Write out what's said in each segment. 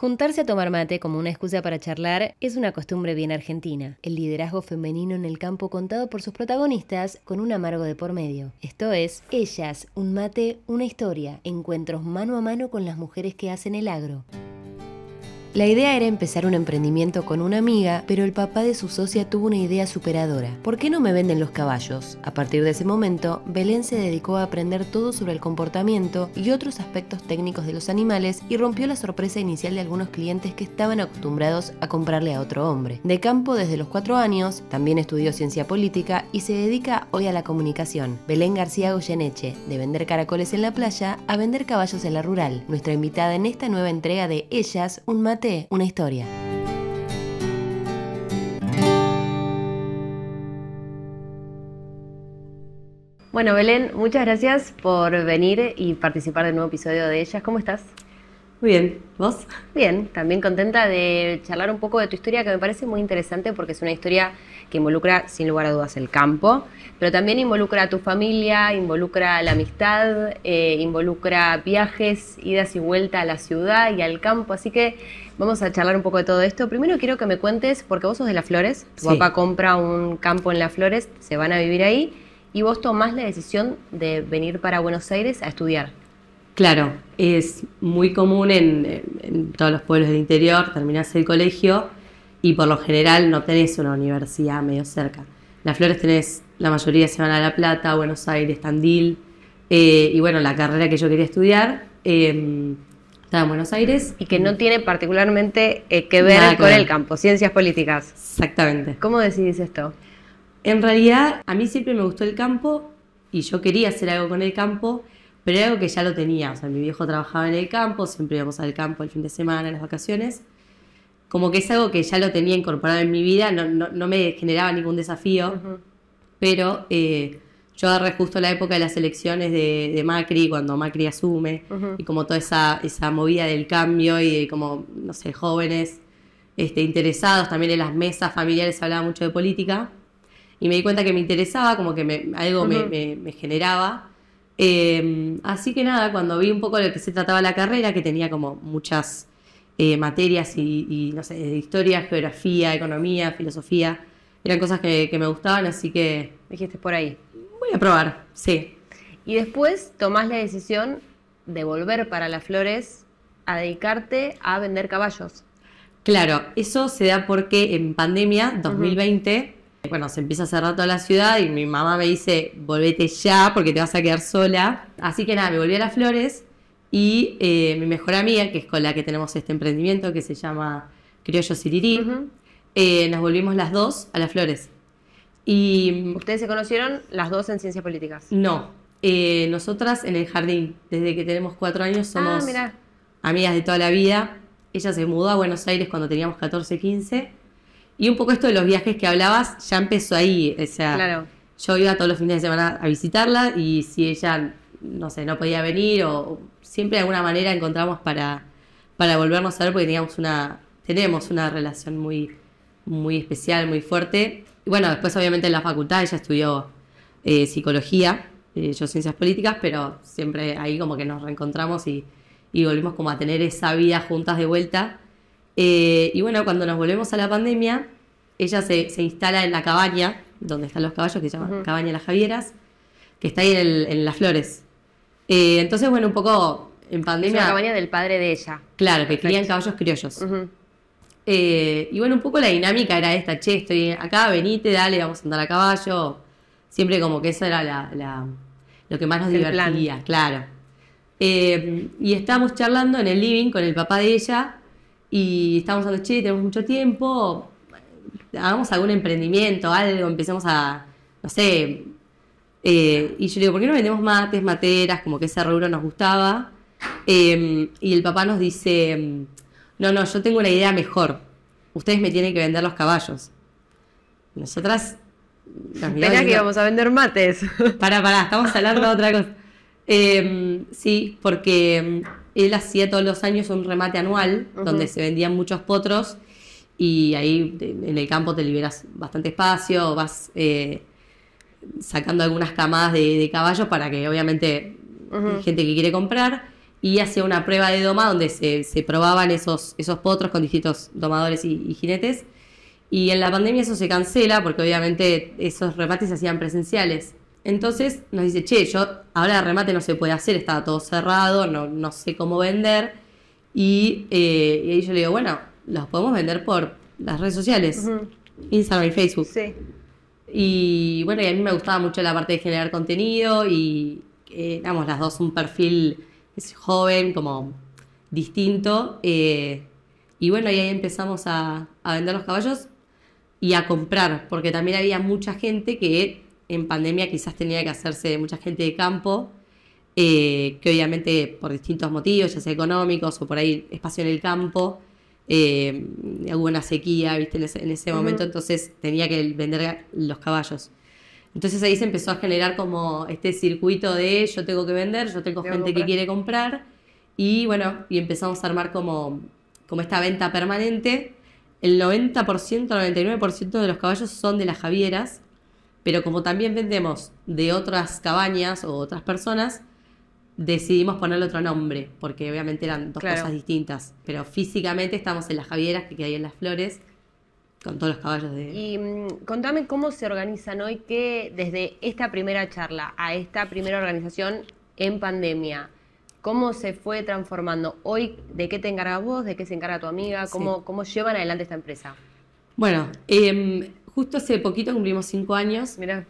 Juntarse a tomar mate como una excusa para charlar es una costumbre bien argentina. El liderazgo femenino en el campo contado por sus protagonistas con un amargo de por medio. Esto es, Ellas, un mate, una historia. Encuentros mano a mano con las mujeres que hacen el agro. La idea era empezar un emprendimiento con una amiga, pero el papá de su socia tuvo una idea superadora. ¿Por qué no me venden los caballos? A partir de ese momento, Belén se dedicó a aprender todo sobre el comportamiento y otros aspectos técnicos de los animales y rompió la sorpresa inicial de algunos clientes que estaban acostumbrados a comprarle a otro hombre. De campo desde los 4 años, también estudió ciencia política y se dedica hoy a la comunicación. Belén García Goyeneche, de vender caracoles en la playa a vender caballos en la rural. Nuestra invitada en esta nueva entrega de Ellas, un mate, una historia. Bueno, Belén, muchas gracias por venir y participar del nuevo episodio de Ellas. ¿Cómo estás? Muy bien, ¿vos? Bien, también contenta de charlar un poco de tu historia, que me parece muy interesante porque es una historia que involucra, sin lugar a dudas, el campo, pero también involucra a tu familia, involucra la amistad, involucra viajes, idas y vueltas a la ciudad y al campo, así que vamos a charlar un poco de todo esto. Primero quiero que me cuentes, porque vos sos de Las Flores, tu papá compra un campo en Las Flores, se van a vivir ahí, y vos tomás la decisión de venir para Buenos Aires a estudiar. Claro, es muy común en todos los pueblos del interior, terminás el colegio y por lo general no tenés una universidad medio cerca. Las Flores tenés, la mayoría se van a La Plata, Buenos Aires, Tandil, y bueno, la carrera que yo quería estudiar estaba en Buenos Aires. Y que no tiene particularmente que ver con el campo, ciencias políticas. Exactamente. ¿Cómo decidís esto? En realidad, a mí siempre me gustó el campo y yo quería hacer algo con el campo, pero era algo que ya lo tenía. O sea, mi viejo trabajaba en el campo, siempre íbamos al campo el fin de semana, en las vacaciones. Como que es algo que ya lo tenía incorporado en mi vida, no me generaba ningún desafío, pero yo agarré justo la época de las elecciones de Macri, cuando Macri asume, y como toda esa movida del cambio y de como, no sé, jóvenes interesados, también en las mesas familiares se hablaba mucho de política, y me di cuenta que me interesaba, como que algo me generaba. Así que nada, cuando vi un poco de lo que se trataba la carrera, que tenía como muchas materias y no sé, de historia, geografía, economía, filosofía, eran cosas que me gustaban, así que dijiste por ahí. Voy a probar, sí. Y después tomás la decisión de volver para Las Flores a dedicarte a vender caballos. Claro, eso se da porque en pandemia, 2020, bueno, se empieza a cerrar toda la ciudad y mi mamá me dice, volvete ya porque te vas a quedar sola. Así que nada, me volví a Las Flores y mi mejor amiga, que es con la que tenemos este emprendimiento que se llama Criollo Sirirí, nos volvimos las dos a Las Flores. Y ¿ustedes se conocieron las dos en ciencias políticas? No, nosotras en el jardín, desde que tenemos 4 años somos amigas de toda la vida. Ella se mudó a Buenos Aires cuando teníamos 14, 15. Y un poco esto de los viajes que hablabas ya empezó ahí. O sea, yo iba todos los fines de semana a visitarla y si ella, no sé, no podía venir o siempre de alguna manera encontramos para volvernos a ver porque tenemos una relación muy, muy especial, muy fuerte. Y bueno, después obviamente en la facultad ella estudió psicología, yo ciencias políticas, pero siempre ahí como que nos reencontramos y volvimos como a tener esa vida juntas de vuelta. Y bueno, cuando nos volvemos a la pandemia, ella se instala en la cabaña, donde están los caballos, que se llama Cabaña Las Javieras, que está ahí en Las Flores. Entonces, bueno, un poco en pandemia... Es una cabaña del padre de ella. Claro, que crían caballos criollos. Y bueno, un poco la dinámica era esta, che, estoy acá, venite, dale, vamos a andar a caballo. Siempre como que eso era lo que más nos divertía, claro. Y estábamos charlando en el living con el papá de ella y estábamos hablando, che, tenemos mucho tiempo, hagamos algún emprendimiento, algo, empecemos a, no sé. Y yo le digo, ¿por qué no vendemos mates, materas? Como que ese rubro nos gustaba. Y el papá nos dice... No, yo tengo una idea mejor. Ustedes me tienen que vender los caballos. Nosotras... Espera que íbamos a vender mates. Pará, estamos hablando de otra cosa. Sí, porque él hacía todos los años un remate anual donde se vendían muchos potros y ahí en el campo te liberas bastante espacio, vas sacando algunas camadas de caballos para que obviamente hay gente que quiere comprar. y hacía una prueba de doma donde se probaban esos potros con distintos domadores y jinetes. Y en la pandemia eso se cancela porque obviamente esos remates se hacían presenciales. Entonces nos dice, che, ahora el remate no se puede hacer, estaba todo cerrado, no sé cómo vender. Y ahí yo le digo, bueno, los podemos vender por las redes sociales, Instagram y Facebook. Sí. Y bueno, y a mí me gustaba mucho la parte de generar contenido y éramos las dos un perfil joven, como distinto. Y bueno, y ahí empezamos a vender los caballos y a comprar, porque también había mucha gente que en pandemia quizás tenía que hacerse, mucha gente de campo, que obviamente por distintos motivos, ya sea económicos o por ahí espacio en el campo, hubo una sequía, ¿viste? En ese momento, entonces tenía que vender los caballos. Entonces ahí se empezó a generar como este circuito de yo tengo que vender, yo tengo gente que quiere comprar, y bueno, y empezamos a armar como esta venta permanente. El 90%, 99% de los caballos son de las Javieras, pero como también vendemos de otras cabañas o otras personas, decidimos ponerle otro nombre, porque obviamente eran dos cosas distintas. Pero físicamente estamos en las Javieras, que hay en Las Flores, con todos los caballos de... Y contame cómo se organizan hoy, que desde esta primera charla a esta primera organización en pandemia, ¿cómo se fue transformando? Hoy, ¿de qué te encargas vos? ¿De qué se encarga tu amiga? ¿Cómo llevan adelante esta empresa? Bueno, justo hace poquito cumplimos 5 años. Mirá.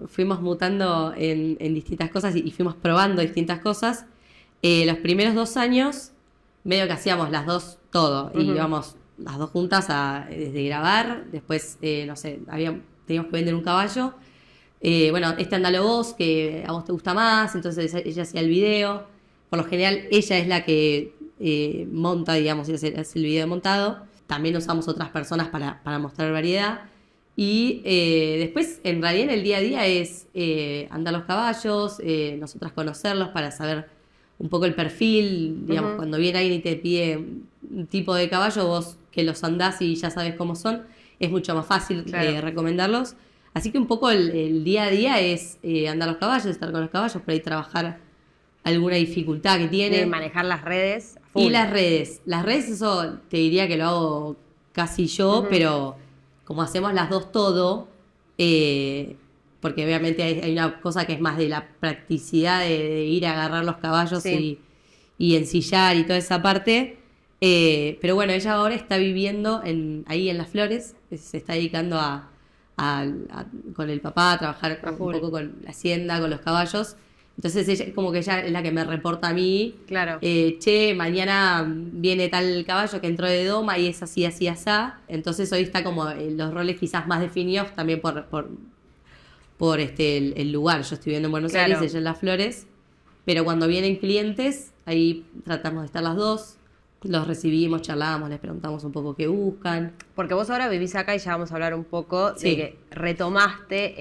Fuimos mutando en distintas cosas y fuimos probando distintas cosas. Los primeros 2 años, medio que hacíamos las dos todo. Y íbamos las dos juntas desde grabar, después, no sé, teníamos que vender un caballo. Bueno, andalo vos, que a vos te gusta más, entonces ella hacía el video. Por lo general, ella es la que monta, digamos, y hace el video montado. También usamos otras personas para mostrar variedad. Y después, en realidad, en el día a día es andar los caballos, nosotras conocerlos para saber un poco el perfil. Digamos, cuando viene alguien y te pide un tipo de caballo, vos que los andás y ya sabes cómo son, es mucho más fácil recomendarlos. Así que un poco el día a día es andar los caballos, estar con los caballos, por ahí trabajar alguna dificultad que tiene. Manejar las redes. Y las redes. Las redes, eso te diría que lo hago casi yo, pero como hacemos las dos todo, porque obviamente hay una cosa que es más de la practicidad de ir a agarrar los caballos y ensillar y toda esa parte. Pero bueno, ella ahora está viviendo ahí en Las Flores, se está dedicando con el papá a trabajar un poco con la hacienda, con los caballos. Entonces ella, como que ella es la que me reporta a mí. Claro. Che, mañana viene tal caballo que entró de doma y es así, así, asá. Entonces hoy está como los roles quizás más definidos también por el lugar. Yo estoy viviendo en Buenos Aires, ella en Las Flores. Pero cuando vienen clientes, ahí tratamos de estar las dos. Los recibimos, charlamos, les preguntamos un poco qué buscan. Porque vos ahora vivís acá y ya vamos a hablar un poco de que retomaste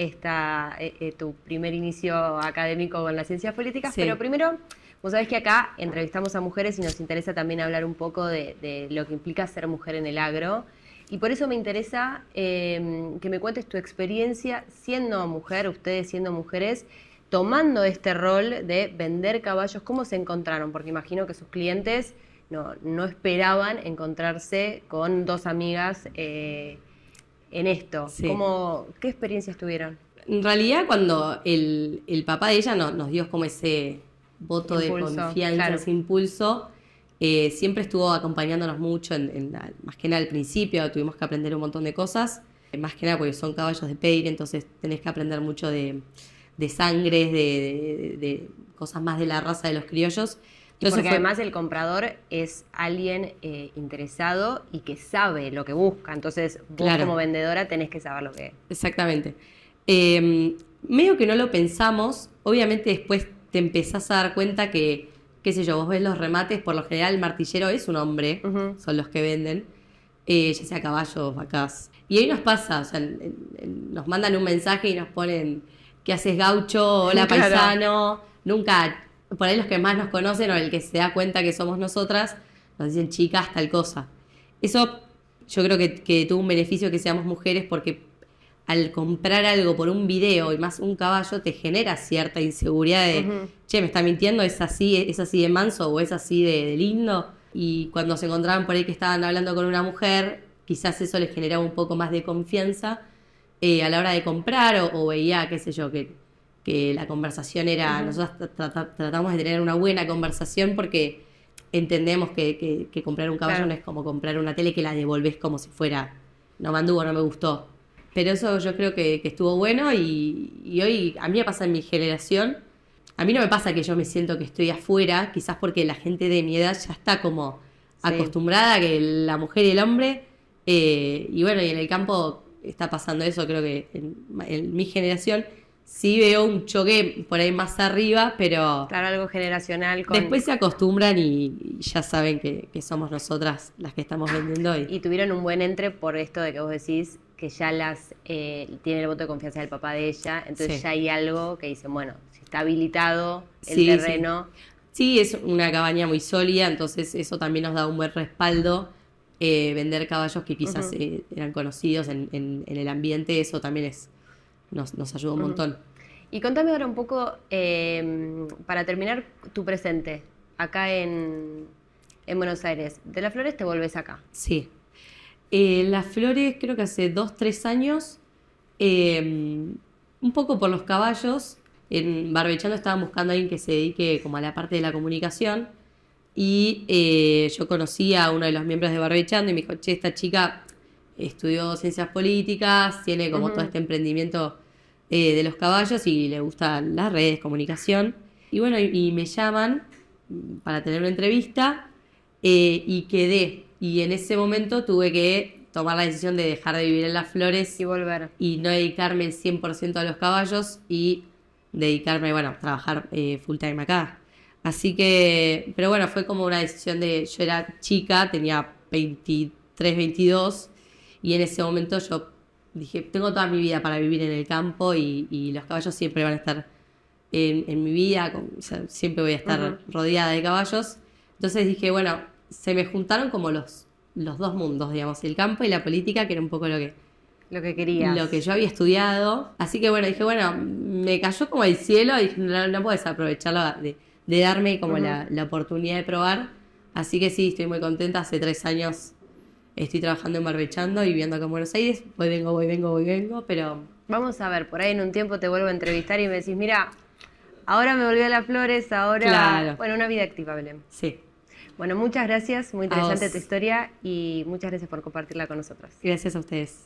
tu primer inicio académico con las ciencias políticas, pero primero, vos sabés que acá entrevistamos a mujeres y nos interesa también hablar un poco de lo que implica ser mujer en el agro. Y por eso me interesa que me cuentes tu experiencia siendo mujer, ustedes siendo mujeres, tomando este rol de vender caballos. ¿Cómo se encontraron? Porque imagino que sus clientes no esperaban encontrarse con dos amigas en esto. Sí. ¿Qué experiencias tuvieron? En realidad, cuando el papá de ella nos dio como ese voto de confianza, ese impulso, siempre estuvo acompañándonos mucho, más que nada al principio, tuvimos que aprender un montón de cosas, más que nada porque son caballos de peire, entonces tenés que aprender mucho de sangres, de cosas más de la raza de los criollos. Porque además el comprador es alguien interesado y que sabe lo que busca. Entonces vos como vendedora tenés que saber lo que es. Exactamente. Medio que no lo pensamos. Obviamente después te empezás a dar cuenta que, qué sé yo, vos ves los remates. Por lo general el martillero es un hombre, son los que venden. Ya sea caballos, vacas. Y ahí nos pasa, o sea, nos mandan un mensaje y nos ponen ¿qué haces, gaucho? Hola, paisano. Nunca... Por ahí los que más nos conocen o el que se da cuenta que somos nosotras, nos dicen chicas, tal cosa. Eso yo creo que tuvo un beneficio que seamos mujeres porque al comprar algo por un video y más un caballo te genera cierta inseguridad de, che, me está mintiendo, es así de manso o es así de lindo. Y cuando se encontraban por ahí que estaban hablando con una mujer, quizás eso les generaba un poco más de confianza a la hora de comprar o veía, qué sé yo, que la conversación era, nosotros tratamos de tener una buena conversación porque entendemos que comprar un caballo no es como comprar una tele que la devolvés como si fuera, no me anduvo, no me gustó. Pero eso yo creo que estuvo bueno y hoy a mí me pasa en mi generación. A mí no me pasa que yo me siento que estoy afuera, quizás porque la gente de mi edad ya está como acostumbrada a que la mujer y el hombre, y bueno, y en el campo está pasando eso, creo que en mi generación sí veo un choque por ahí más arriba, pero... Claro, algo generacional. Después se acostumbran y ya saben que somos nosotras las que estamos vendiendo. Y tuvieron un buen entre por esto de que vos decís que ya tiene el voto de confianza del papá de ella, entonces ya hay algo que dicen, bueno, si está habilitado el terreno. Sí, es una cabaña muy sólida, entonces eso también nos da un buen respaldo. Vender caballos que quizás eran conocidos en el ambiente, eso también nos ayuda un montón. Y contame ahora un poco, para terminar, tu presente, acá en Buenos Aires. De Las Flores te volvés acá. Sí. Las Flores creo que hace 2-3 años, un poco por los caballos, en Barbechando estaban buscando a alguien que se dedique como a la parte de la comunicación y yo conocí a uno de los miembros de Barbechando y me dijo, che, esta chica estudió ciencias políticas, tiene como todo este emprendimiento de los caballos y le gustan las redes, comunicación. Y bueno, y me llaman para tener una entrevista y quedé. Y en ese momento tuve que tomar la decisión de dejar de vivir en Las Flores y volver. Y no dedicarme el 100% a los caballos y dedicarme, bueno, a trabajar full time acá. Así que, pero bueno, fue como una decisión yo era chica, tenía 23, 22 y en ese momento yo dije, tengo toda mi vida para vivir en el campo y los caballos siempre van a estar en mi vida, o sea, siempre voy a estar rodeada de caballos. Entonces dije, bueno, se me juntaron como los dos mundos, digamos, el campo y la política, que era un poco lo que querías. Lo que yo había estudiado. Así que bueno, dije, bueno, me cayó como el cielo y dije, no puedo desaprovecharlo de darme como la oportunidad de probar. Así que sí, estoy muy contenta. Hace 3 años estoy trabajando en Barbechando y viviendo acá en Buenos Aires. Voy, vengo, pero... Vamos a ver, por ahí en un tiempo te vuelvo a entrevistar y me decís, mira, ahora me volví a Las Flores, ahora... Claro. Bueno, una vida activa, Belén. Sí. Bueno, muchas gracias, muy interesante tu historia y muchas gracias por compartirla con nosotros. Gracias a ustedes.